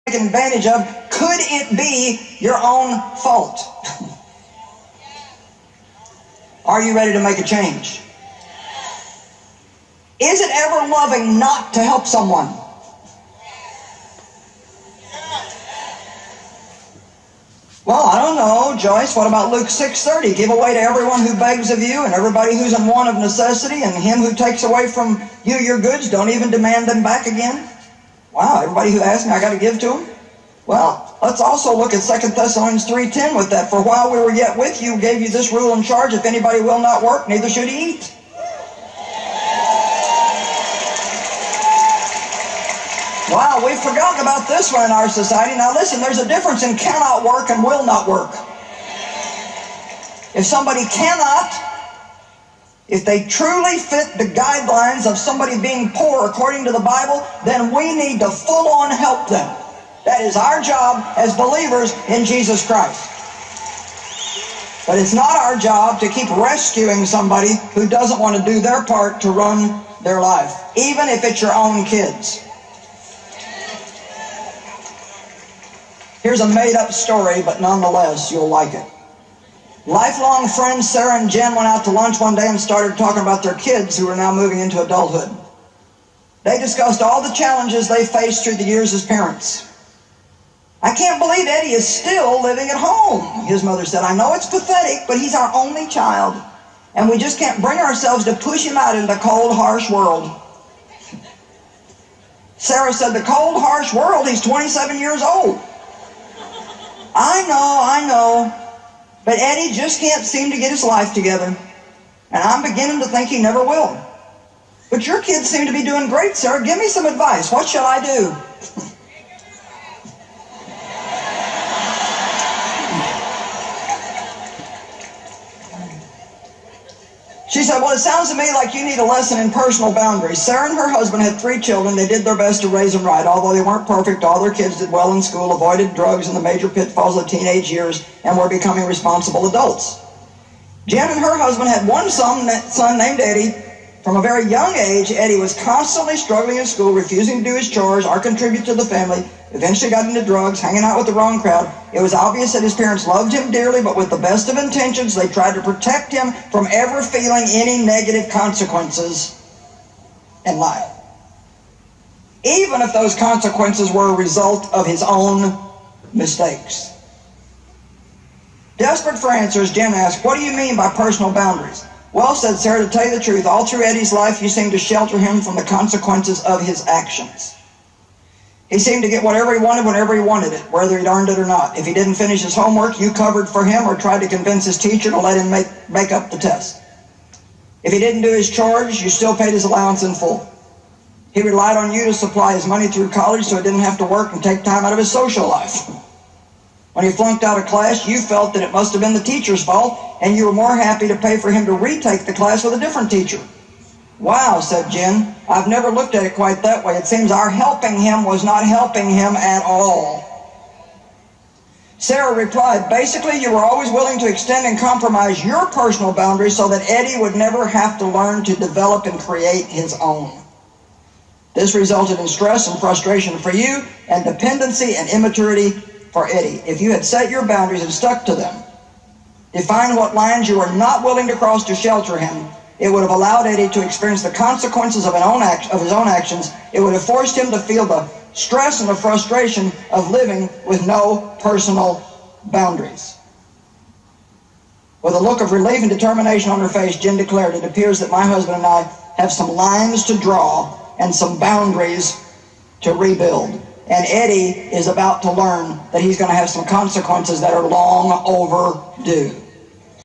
taken advantage of, could it be your own fault? Are you ready to make a change? Is it ever loving not to help someone? Well, I don't know, Joyce, what about Luke 6:30? Give away to everyone who begs of you and everybody who's in want of necessity, and him who takes away from you your goods, don't even demand them back again. Wow, everybody who asks me, I got to give to them? Well, let's also look at 2 Thessalonians 3:10 with that. For while we were yet with you, gave you this rule and charge, if anybody will not work, neither should he eat. Wow, we've forgotten about this one in our society. Now listen, there's a difference in cannot work and will not work. If somebody cannot, if they truly fit the guidelines of somebody being poor according to the Bible, then we need to full-on help them. That is our job as believers in Jesus Christ. But it's not our job to keep rescuing somebody who doesn't want to do their part to run their life, even if it's your own kids. Here's a made-up story, but nonetheless, you'll like it. Lifelong friends Sarah and Jen went out to lunch one day and started talking about their kids who were now moving into adulthood. They discussed all the challenges they faced through the years as parents. I can't believe Eddie is still living at home, his mother said. I know it's pathetic, but he's our only child, and we just can't bring ourselves to push him out into the cold, harsh world. Sarah said, the cold, harsh world? He's 27 years old. I know, but Eddie just can't seem to get his life together, and I'm beginning to think he never will. But your kids seem to be doing great, Sarah. Give me some advice. What should I do? She said, well, it sounds to me like you need a lesson in personal boundaries. Sarah and her husband had 3 children. They did their best to raise them right. Although they weren't perfect, all their kids did well in school, avoided drugs and the major pitfalls of teenage years, and were becoming responsible adults. Jen and her husband had one son named Eddie. From a very young age, Eddie was constantly struggling in school, refusing to do his chores or contribute to the family, eventually got into drugs, hanging out with the wrong crowd. It was obvious that his parents loved him dearly, but with the best of intentions, they tried to protect him from ever feeling any negative consequences in life, even if those consequences were a result of his own mistakes. Desperate for answers, Jen asked, what do you mean by personal boundaries? Well, said Sarah, to tell you the truth, all through Eddie's life, you seemed to shelter him from the consequences of his actions. He seemed to get whatever he wanted whenever he wanted it, whether he'd earned it or not. If he didn't finish his homework, you covered for him or tried to convince his teacher to let him make up the test. If he didn't do his chores, you still paid his allowance in full. He relied on you to supply his money through college so he didn't have to work and take time out of his social life. When he flunked out of class, you felt that it must have been the teacher's fault, and you were more happy to pay for him to retake the class with a different teacher. Wow, said Jen, I've never looked at it quite that way. It seems our helping him was not helping him at all. Sarah replied, basically, you were always willing to extend and compromise your personal boundaries so that Eddie would never have to learn to develop and create his own. This resulted in stress and frustration for you, and dependency and immaturity for Eddie. If you had set your boundaries and stuck to them, defined what lines you were not willing to cross to shelter him, it would have allowed Eddie to experience the consequences of his own actions. It would have forced him to feel the stress and the frustration of living with no personal boundaries. With a look of relief and determination on her face, Jen declared, it appears that my husband and I have some lines to draw and some boundaries to rebuild. And Eddie is about to learn that he's going to have some consequences that are long overdue.